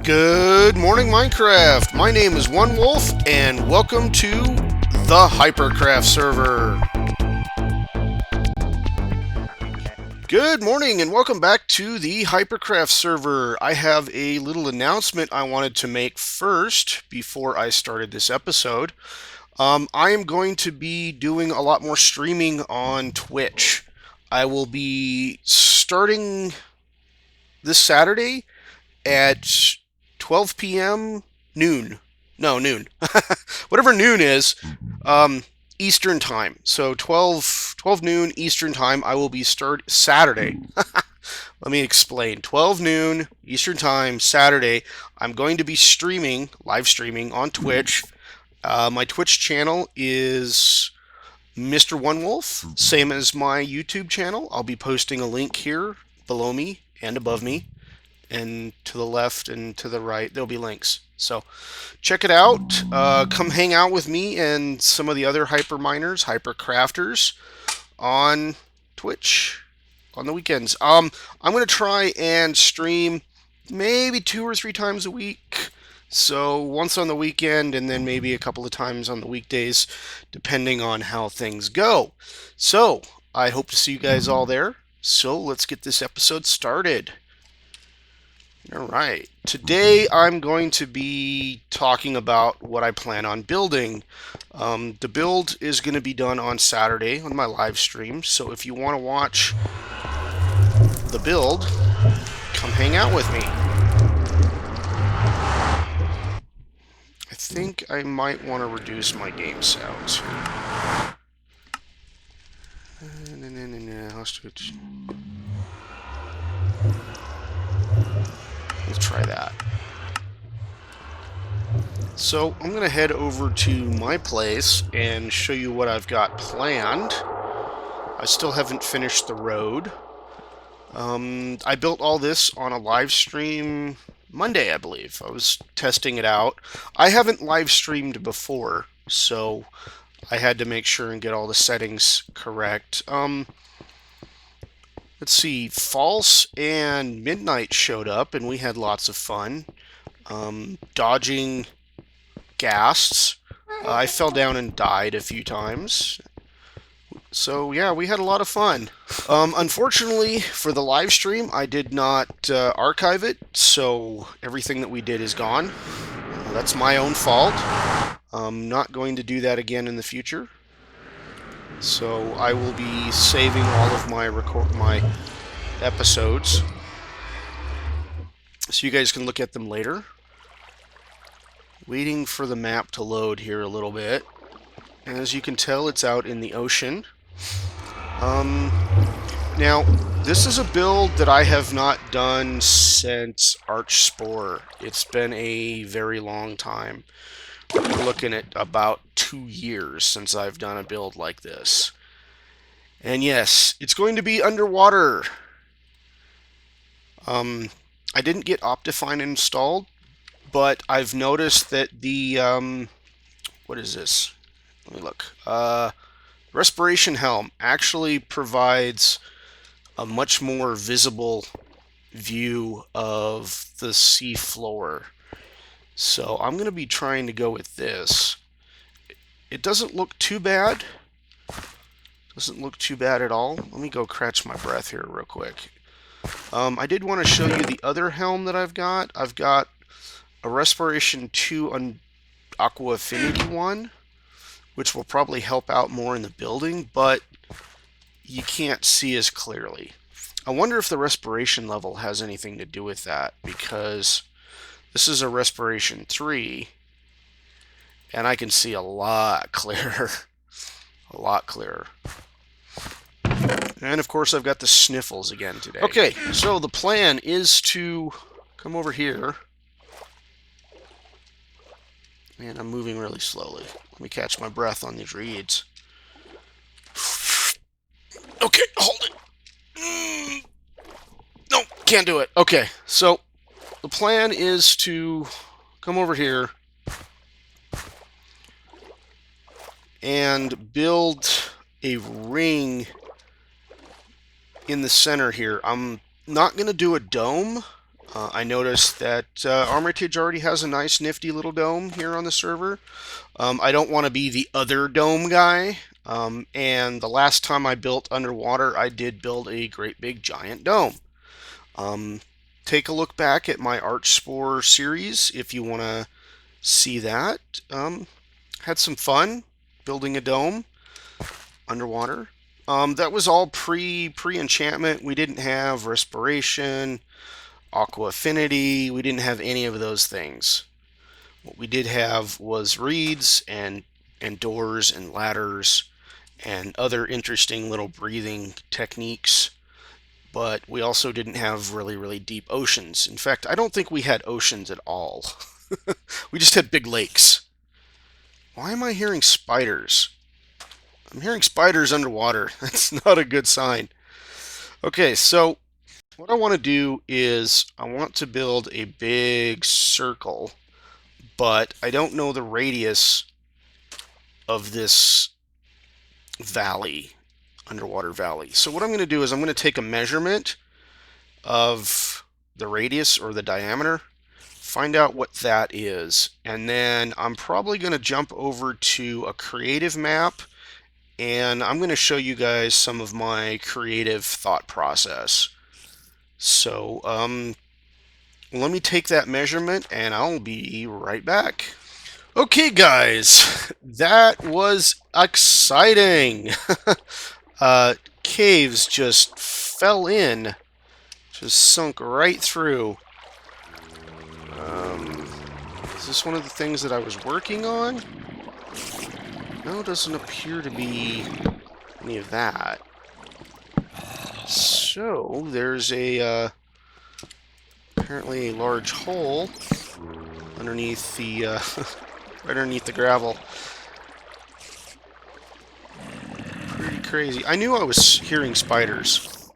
Good morning, Minecraft. My name is OneWolfe, and welcome to the Hypercraft server. Good morning, and welcome back to the Hypercraft server. I have a little announcement I wanted to make first before I started this episode. I am going to be doing a lot more streaming on Twitch. I will be starting this Saturday at 12 p.m. noon. No, noon. Whatever noon is, Eastern time. So 12 noon Eastern time, I will be Saturday. Let me explain. 12 noon Eastern time, Saturday, I'm going to be live streaming on Twitch. My Twitch channel is Mr. OneWolfe, same as my YouTube channel. I'll be posting a link here below me and above me. And to the left and to the right, there'll be links. So check it out. Come hang out with me and some of the other hyperminers, hypercrafters on Twitch on the weekends. I'm going to try and stream maybe 2 or 3 times a week. So once on the weekend and then maybe a couple of times on the weekdays, depending on how things go. So I hope to see you guys all there. So let's get this episode started. Alright, today I'm going to be talking about what I plan on building. The build is going to be done on Saturday on my live stream, so if you want to watch the build, come hang out with me. I think I might want to reduce my game sounds. Let's try that. So I'm going to head over to my place and show you what I've got planned. I still haven't finished the road. I built all this on a live stream Monday, I believe. I was testing it out. I haven't live streamed before, so I had to make sure and get all the settings correct. Let's see, False and Midnight showed up, and we had lots of fun. Dodging ghasts. I fell down and died a few times. So, yeah, we had a lot of fun. Unfortunately, for the live stream, I did not archive it, so everything that we did is gone. That's my own fault. I'm not going to do that again in the future. So I will be saving all of my episodes, so you guys can look at them later. Waiting for the map to load here a little bit. As you can tell, it's out in the ocean. Now, this is a build that I have not done since Archspore. It's been a very long time. We're looking at about 2 years since I've done a build like this. And yes, it's going to be underwater. I didn't get Optifine installed, but I've noticed that the, what is this? Let me look. Respiration Helm actually provides a much more visible view of the sea floor. So I'm going to be trying to go with this. It doesn't look too bad. Doesn't look too bad at all. Let me go catch my breath here real quick. I did want to show you the other helm that I've got. I've got a Respiration 2 on Aqua Affinity one, which will probably help out more in the building, but you can't see as clearly. I wonder if the respiration level has anything to do with that, because this is a Respiration 3, and I can see a lot clearer. A lot clearer. And of course I've got the sniffles again today. Okay, so the plan is to come over here. Man, I'm moving really slowly. Let me catch my breath on these reeds. Okay, hold it. No, can't do it. Okay, so the plan is to come over here and build a ring in the center here. I'm not going to do a dome. I noticed that Armitage already has a nice nifty little dome here on the server. I don't want to be the other dome guy. And the last time I built underwater, I did build a great big giant dome. Um, Take a look back at my Archspore series if you want to see that. Had some fun building a dome underwater. That was all pre enchantment. We didn't have respiration, aqua affinity. We didn't have any of those things. What we did have was reeds and doors and ladders and other interesting little breathing techniques. But we also didn't have really deep oceans. In fact, I don't think we had oceans at all. We just had big lakes. Why am I hearing spiders? I'm hearing spiders underwater. That's not a good sign. Okay, so what I want to do is I want to build a big circle, but I don't know the radius of this valley, underwater valley. So what I'm going to do is I'm going to take a measurement of the radius or the diameter, find out what that is, and then I'm probably going to jump over to a creative map and I'm going to show you guys some of my creative thought process. So let me take that measurement and I'll be right back. Okay guys, that was exciting. Caves just fell in, just sunk right through. Is this one of the things that I was working on? No, it doesn't appear to be any of that. So, there's a, apparently a large hole underneath the, right underneath the gravel. Pretty crazy. I knew I was hearing spiders.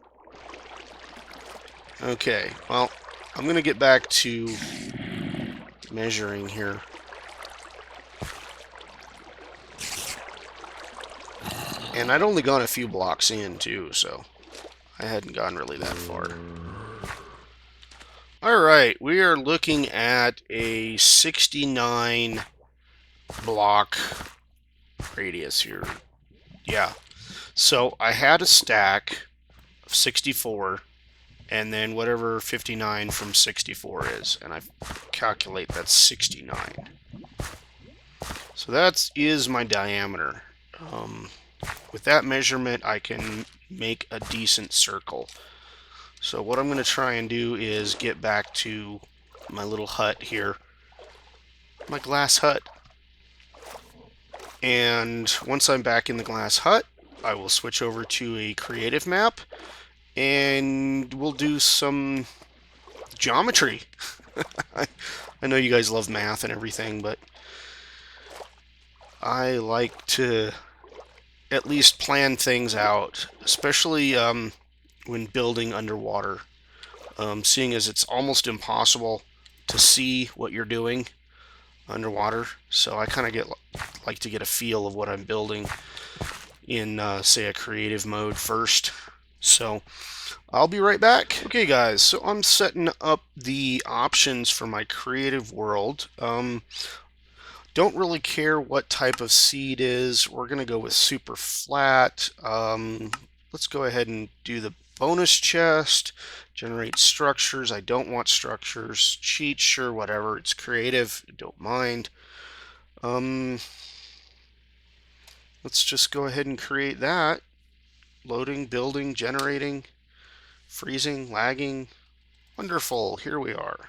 Okay, well, I'm gonna get back to measuring here. And I'd only gone a few blocks in, too, so I hadn't gone really that far. Alright, we are looking at a 69 block radius here. Yeah. So I had a stack of 64, and then whatever 59 from 64 is, and I calculate that's 69. So that is my diameter. With that measurement, I can make a decent circle. So what I'm going to try and do is get back to my little hut here, my glass hut. And once I'm back in the glass hut, I will switch over to a creative map and we'll do some geometry. I know you guys love math and everything, but I like to at least plan things out, especially when building underwater, seeing as it's almost impossible to see what you're doing underwater. So I kind of like to get a feel of what I'm building in, say, a creative mode first. So I'll be right back. Okay, guys, so I'm setting up the options for my creative world. Don't really care what type of seed is. We're going to go with super flat. Let's go ahead and do the bonus chest. Generate structures. I don't want structures. Cheat, sure, whatever. It's creative. Don't mind. Let's just go ahead and create that. Loading, building, generating, freezing, lagging. Wonderful. Here we are.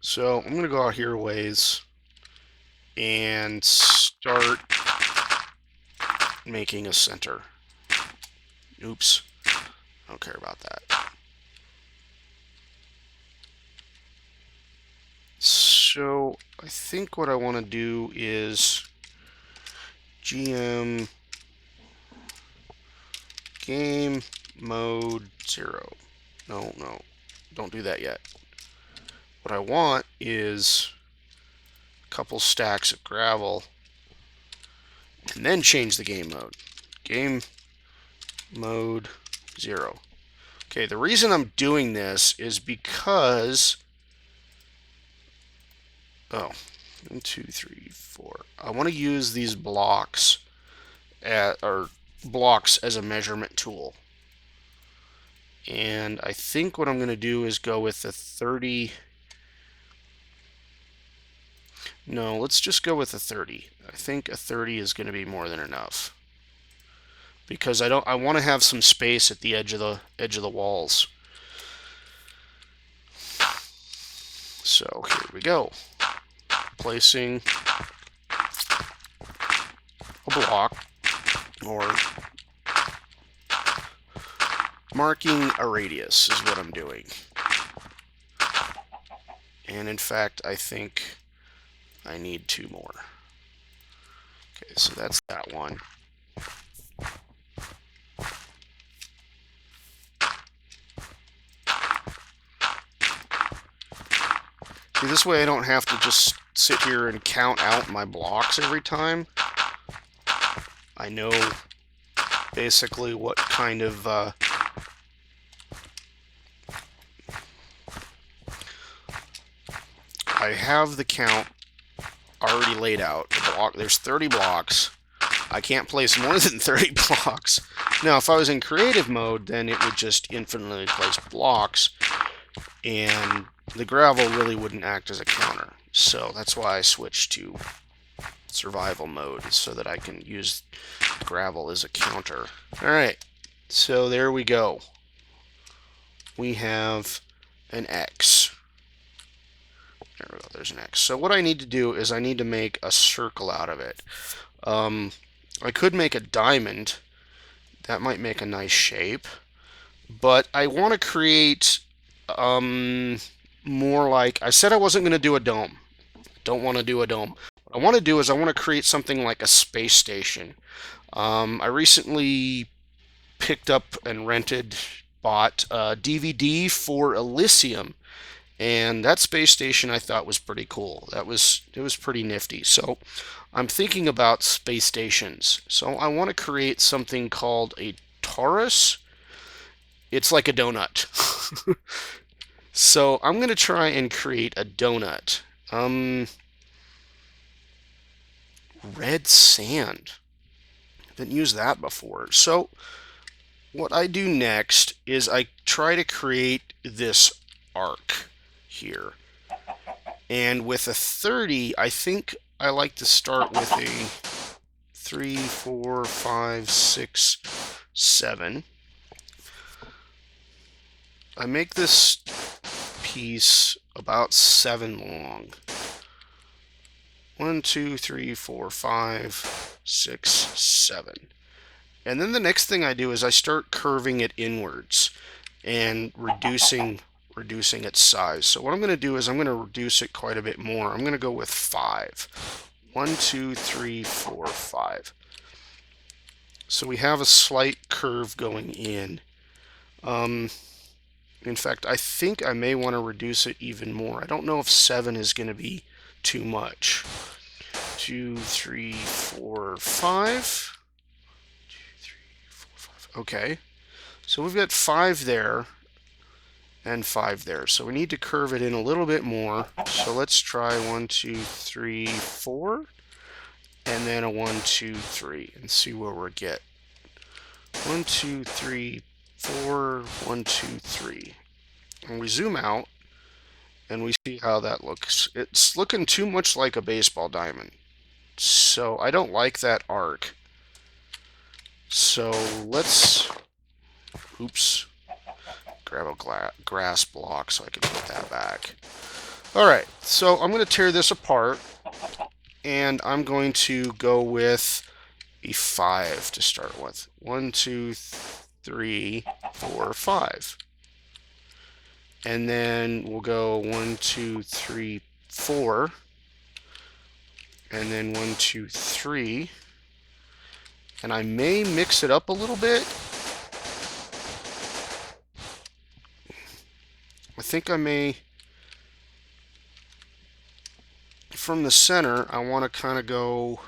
So I'm going to go out here a ways and start making a center. Oops. I don't care about that. So I think what I want to do is GM game mode 0. No, don't do that yet. What I want is a couple stacks of gravel and then change the game mode. Game mode 0. Okay, the reason I'm doing this is because, oh, 1, 2, 3, 4. I want to use these blocks as a measurement tool. And I think what I'm going to do is go with the 30. No, let's just go with a 30. I think a 30 is going to be more than enough, because I want to have some space at the edge of the walls. So here we go. Placing a block, or marking a radius is what I'm doing. And in fact, I think I need 2 more. Okay, so that's that one. See, this way I don't have to just sit here and count out my blocks every time. I know basically what kind of I have the count already laid out. There's 30 blocks. I can't place more than 30 blocks. Now, if I was in creative mode, then it would just infinitely place blocks, and the gravel really wouldn't act as a counter. So that's why I switched to survival mode, so that I can use gravel as a counter. Alright, so there we go. We have an X. There we go, there's an X. So what I need to do is I need to make a circle out of it. I could make a diamond. That might make a nice shape. But I want to create more like, I said I wasn't going to do a dome. Don't want to do a dome. What I want to do is I want to create something like a space station. I recently picked up and bought a DVD for Elysium, and that space station I thought was pretty cool. It was pretty nifty. So I'm thinking about space stations. So I want to create something called a torus. It's like a donut. So I'm going to try and create a donut. Red sand. Didn't use that before. So what I do next is I try to create this arc here. And with a 30, I think I like to start with a 3, 4, 5, 6, 7. I make this piece about 7 long. 1, 2, 3, 4, 5, 6, 7. And then the next thing I do is I start curving it inwards and reducing its size. So what I'm going to do is I'm going to reduce it quite a bit more. I'm going to go with 5. 1, 2, 3, 4, 5. So we have a slight curve going in. In fact, I think I may want to reduce it even more. I don't know if 7 is going to be too much. 2, 3, 4, 5. 2, 3, 4, 5. Okay. So we've got 5 there and 5 there. So we need to curve it in a little bit more. So let's try 1, 2, 3, 4. And then a 1, 2, 3. And see where we get. 1, 2, 3, 4, 1, 2, 3. And we zoom out and we see how that looks. It's looking too much like a baseball diamond. So I don't like that arc. So let's, oops, grab a grass block so I can put that back. Alright, so I'm going to tear this apart, and I'm going to go with a 5 to start with. 1, 2, 3, 4, 5. And then we'll go 1, 2, 3, 4. And then 1, 2, 3. And I may mix it up a little bit. I think I may, from the center, I want to kind of go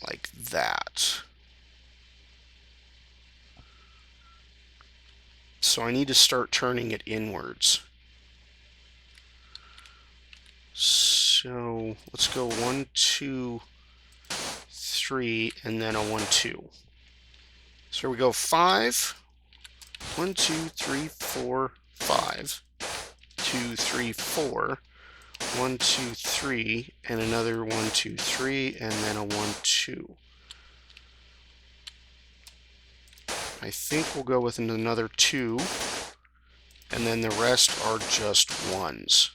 like that. So I need to start turning it inwards. So let's go 1, 2, 3, and then a 1, 2. So here we go, 5. 1, 2, 3, 4, 5. 2, 3, 4. 1, 2, 3, and another 1, 2, 3, and then a 1, 2. I think we'll go with another 2, and then the rest are just 1s.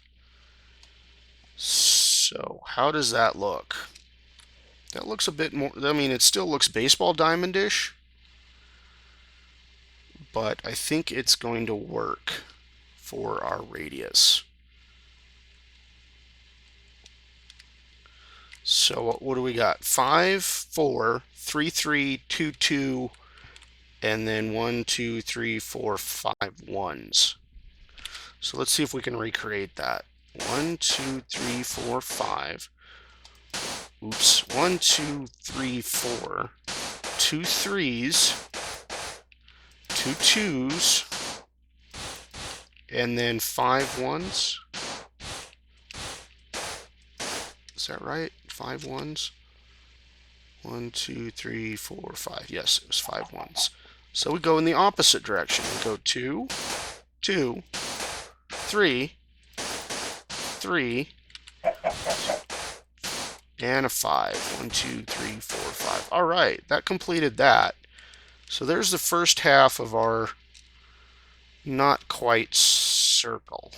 So how does that look? That looks a bit more, I mean, it still looks baseball diamond-ish, but I think it's going to work for our radius. So what do we got? 5, 4, 3, 3, 2, 2, and then 1, 2, 3, 4, 5 1s. So let's see if we can recreate that. 1, 2, 3, 4, 5. Oops. 1, 2, 3, 4. 2 3s, 2 2s, and then 5 1s. Is that right? 5 1s? 1, 2, 3, 4, 5. Yes, it was 5 1s. So we go in the opposite direction. We go 2, 2, 3, 3, and a 5. 1, 2, 3, 4, 5. All right, that completed that. So there's the first half of our not quite circle.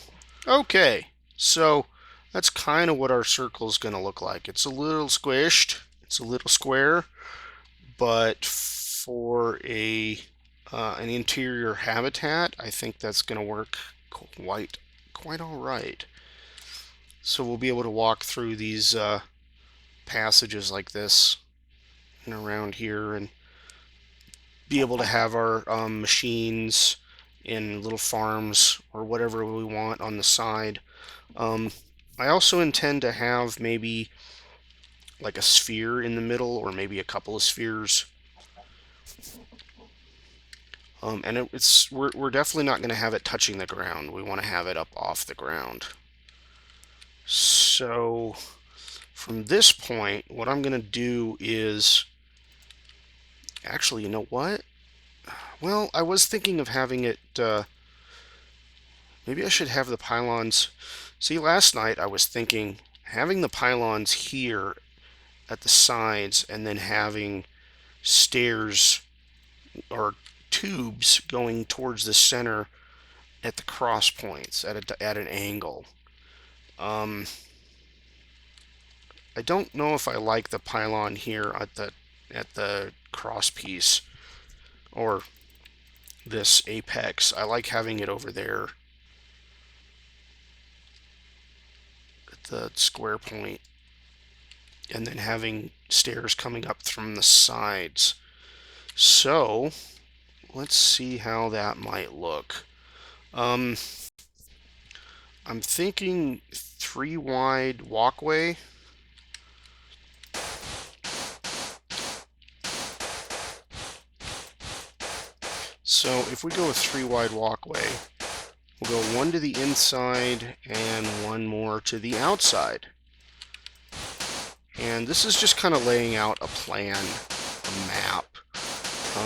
Okay, so that's kind of what our circle is going to look like. It's a little squished, it's a little square, but for an interior habitat, I think that's going to work quite all right. So we'll be able to walk through these passages like this and around here and be able to have our machines in little farms or whatever we want on the side. I also intend to have maybe like a sphere in the middle, or maybe a couple of spheres. And we're definitely not going to have it touching the ground. We want to have it up off the ground. So from this point, what I'm going to do is, actually, you know what? Well, I was thinking of having it, maybe I should have the pylons. See, last night I was thinking having the pylons here at the sides and then having stairs or tubes going towards the center at the cross points at an angle. I don't know if I like the pylon here at the cross piece or this apex. I like having it over there at the square point, and then having stairs coming up from the sides. So let's see how that might look. I'm thinking 3 wide walkway. So if we go with 3 wide walkway, we'll go 1 to the inside and 1 more to the outside. And this is just kind of laying out a plan, a map.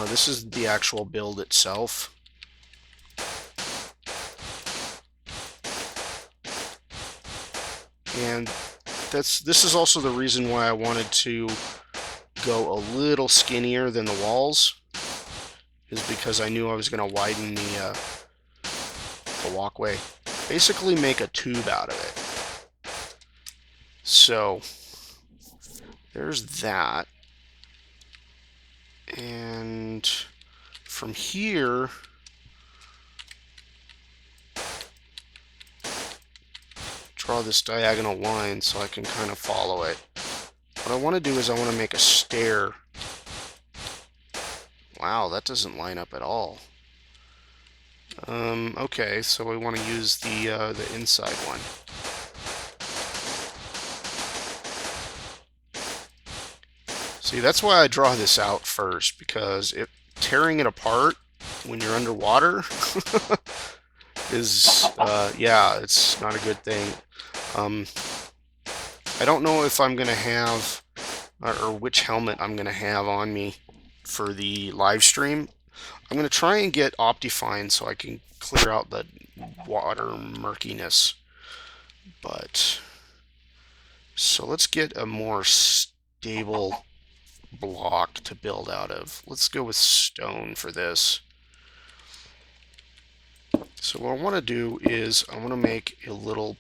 This is the actual build itself. And this is also the reason why I wanted to go a little skinnier than the walls, is because I knew I was going to widen the walkway. Basically make a tube out of it. So there's that. And from here, draw this diagonal line so I can kind of follow it. What I want to do is I want to make a stair. Wow, that doesn't line up at all. Okay, so we want to use the inside one. See, that's why I draw this out first, because tearing it apart when you're underwater is, yeah, it's not a good thing. I don't know if I'm going to have, or which helmet I'm going to have on me for the live stream. I'm going to try and get Optifine so I can clear out the water murkiness. But, so let's get a more stable block to build out of. Let's go with stone for this. So what I want to do is I want to make a little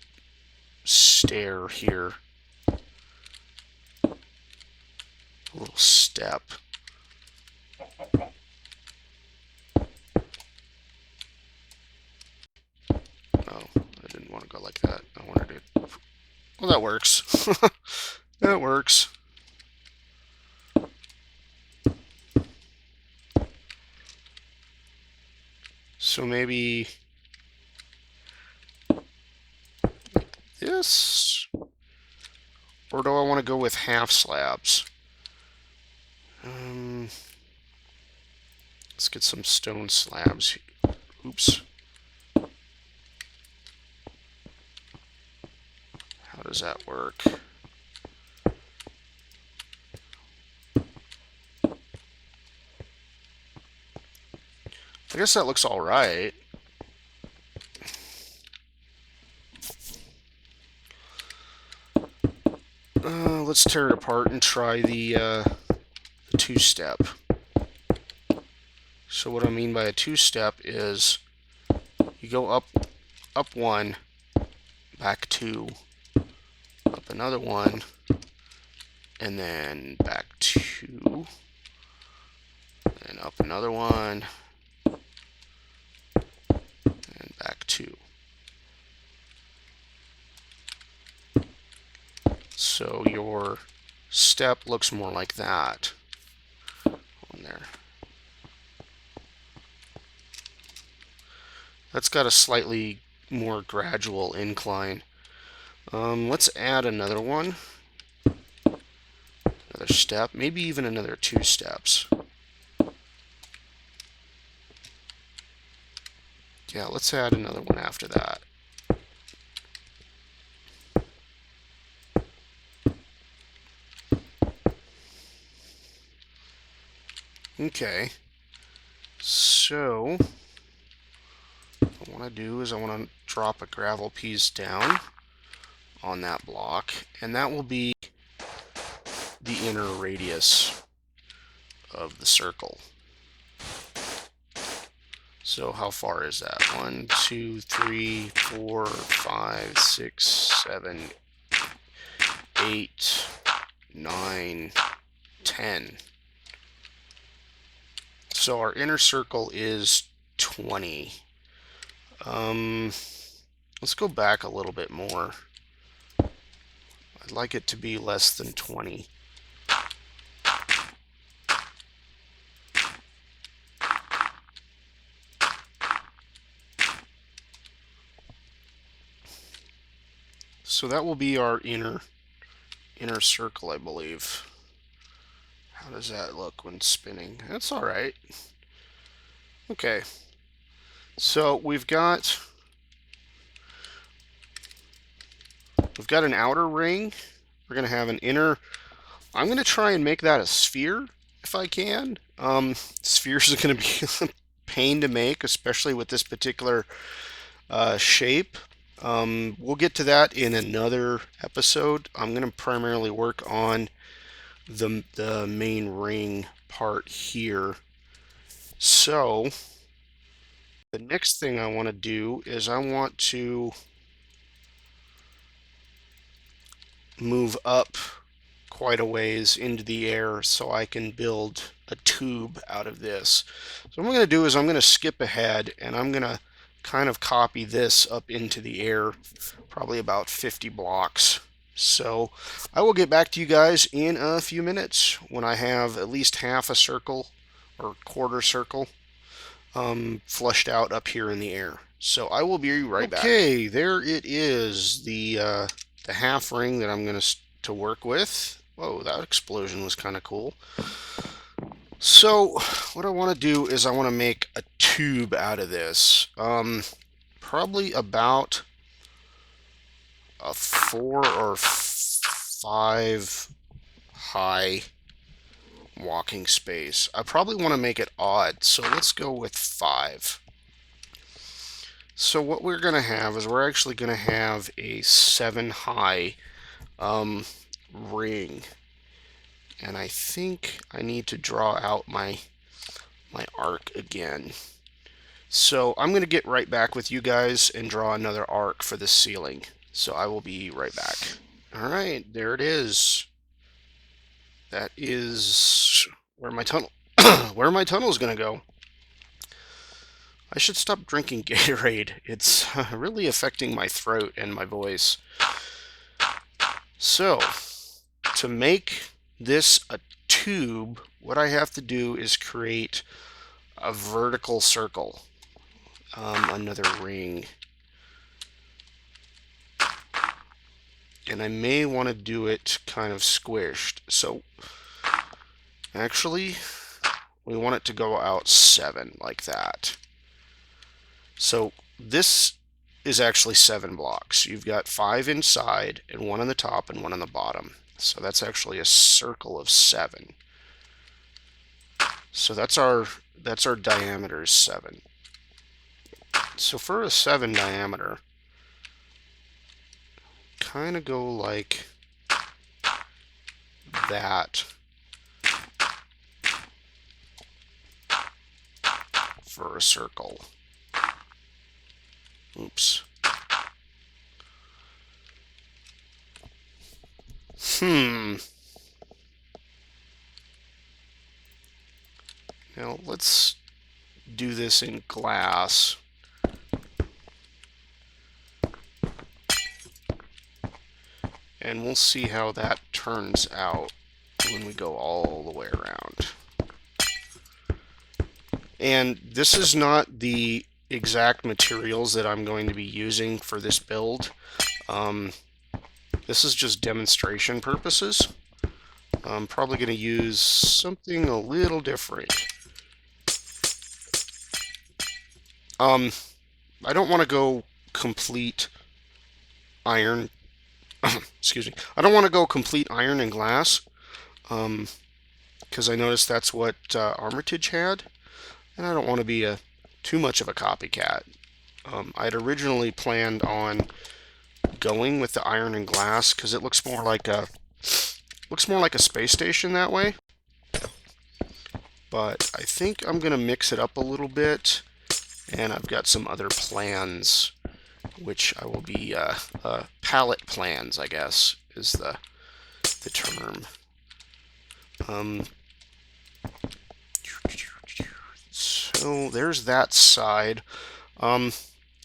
stair here. A little step. Oh, I didn't want to go like that. I wanted to... Well, that works. That works. So maybe this, or do I want to go with half slabs? Let's get some stone slabs. Oops. How does that work? I guess that looks all right. Let's tear it apart and try the two-step. So what I mean by a two-step is you go up one, back two, up another one, and then back two, and up another one, and back two. So your step looks more like that on there. That's got a slightly more gradual incline. Let's add another one. Another step, maybe even another two steps. Yeah, let's add another one after that. Okay, so what I want to do is I want to drop a gravel piece down on that block, and that will be the inner radius of the circle. So how far is that? 1, 2, 3, 4, 5, 6, 7, 8, 9, 10. So our inner circle is 20. Let's go back a little bit more. I'd like it to be less than 20. So that will be our inner circle, I believe. How does that look when spinning? That's all right. Okay. So we've got an outer ring. We're going to have an inner. I'm going to try and make that a sphere if I can. Spheres are going to be a pain to make, especially with this particular shape. We'll get to that in another episode. I'm going to primarily work on the main ring part here. So the next thing I want to do is I want to move up quite a ways into the air so I can build a tube out of this. So what I'm going to do is I'm going to skip ahead and I'm going to kind of copy this up into the air, probably about 50 blocks. So I will get back to you guys in a few minutes when I have at least half a circle or quarter circle flushed out up here in the air. So I will be right back. Okay, there it is, the half ring that I'm going to work with. Whoa, that explosion was kind of cool. So what I want to do is I want to make a tube out of this. Probably about a 4 or 5 high walking space. I probably want to make it odd, so let's go with 5. So what we're going to have is we're actually going to have a 7 high ring. And I think I need to draw out my arc again. So I'm going to get right back with you guys and draw another arc for this ceiling. So I will be right back. All right, there it is. That is where my tunnel where my tunnel is going to go. I should stop drinking Gatorade. It's really affecting my throat and my voice. So, to make this a tube, what I have to do is create a vertical circle. Another ring. And I may want to do it kind of squished. So, actually, we want it to go out 7 like that. So this is actually 7 blocks. You've got 5 inside and 1 on the top and 1 on the bottom. So that's actually a circle of 7. So that's our diameter is 7. So for a 7 diameter, kind of go like that for a circle. Oops. Now let's do this in glass. And we'll see how that turns out when we go all the way around. And this is not the exact materials that I'm going to be using for this build. This is just demonstration purposes. I'm probably going to use something a little different. I don't want to go complete iron. Excuse me. I don't want to go complete iron and glass, because I noticed that's what Armitage had, and I don't want to be too much of a copycat. I'd originally planned on going with the iron and glass because it looks more like a space station that way. But I think I'm gonna mix it up a little bit, and I've got some other plans, which I will be palette plans, I guess, is the term. So there's that side.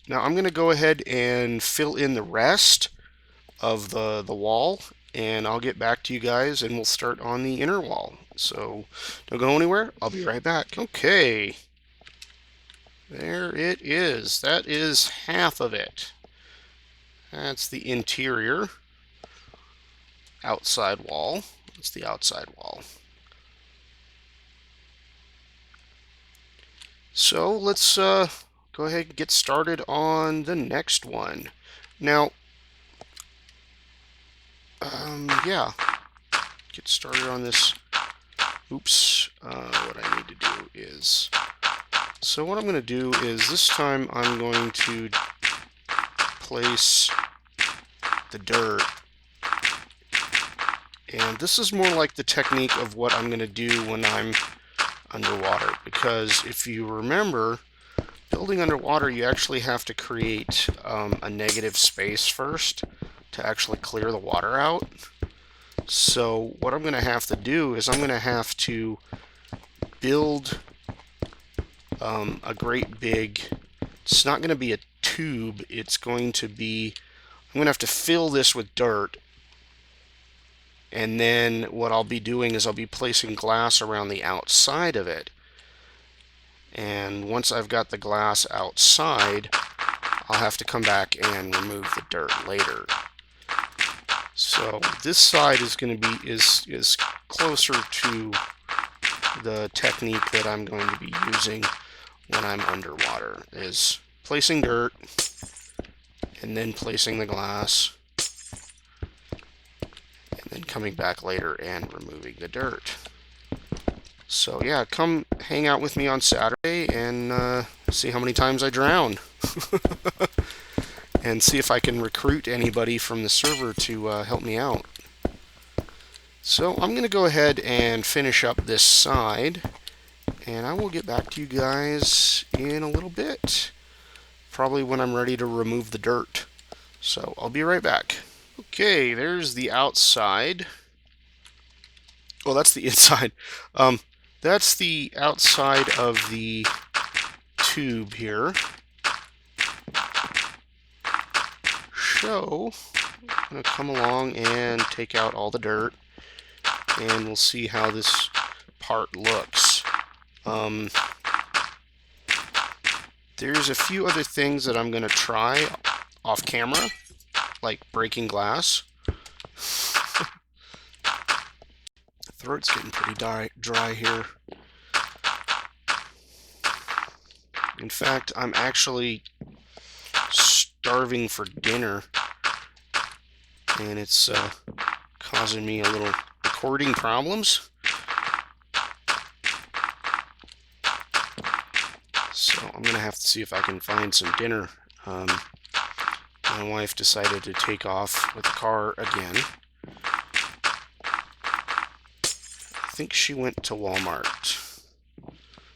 Now I'm going to go ahead and fill in the rest of the wall, and I'll get back to you guys and we'll start on the inner wall. So don't go anywhere. I'll be right back. Okay. There it is. That is half of it. That's the interior. Outside wall. That's the outside wall. So let's go ahead and get started on the next one. Now, yeah, get started on this. Oops, what I need to do is, so what I'm going to do is this time I'm going to place the dirt, and this is more like the technique of what I'm going to do when I'm underwater, because if you remember, building underwater, you actually have to create a negative space first to actually clear the water out. So what I'm going to have to do is I'm going to have to build a great big, it's not going to be a tube, it's going to be, I'm going to have to fill this with dirt, and then what I'll be doing is I'll be placing glass around the outside of it. And once I've got the glass outside, I'll have to come back and remove the dirt later. So this side is going to be is closer to the technique that I'm going to be using when I'm underwater is placing dirt and then placing the glass and then coming back later and removing the dirt. So yeah, come hang out with me on Saturday and see how many times I drown. And see if I can recruit anybody from the server to help me out. So I'm going to go ahead and finish up this side, and I will get back to you guys in a little bit. Probably when I'm ready to remove the dirt. So I'll be right back. Okay, there's the outside. Well, that's the inside. That's the outside of the tube here. So I'm going to come along and take out all the dirt, and we'll see how this part looks. There's a few other things that I'm going to try off camera, like breaking glass. Throat's getting pretty dry here. In fact, I'm actually starving for dinner, and it's causing me a little recording problems. So I'm going to have to see if I can find some dinner. My wife decided to take off with the car again. I think she went to Walmart.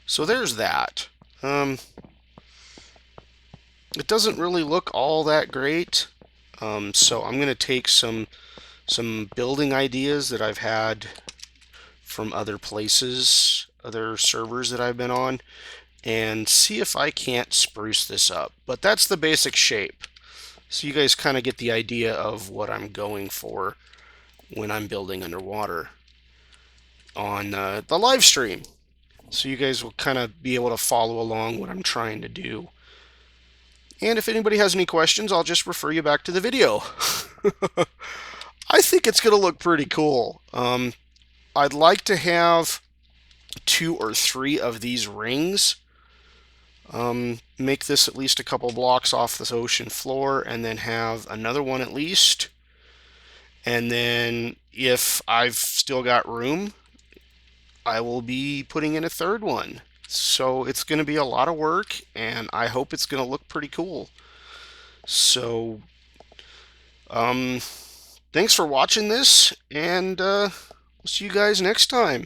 So there's that. It doesn't really look all that great. So I'm going to take some building ideas that I've had from other places, other servers that I've been on, and see if I can't spruce this up. But that's the basic shape. So you guys kind of get the idea of what I'm going for when I'm building underwater on the live stream. So you guys will kind of be able to follow along what I'm trying to do. And if anybody has any questions, I'll just refer you back to the video. I think it's going to look pretty cool. I'd like to have 2 or 3 of these rings. Make this at least a couple blocks off the ocean floor, and then have another one at least. And then if I've still got room, I will be putting in a 3rd one. So it's going to be a lot of work, and I hope it's going to look pretty cool. So, thanks for watching this, and we'll see you guys next time.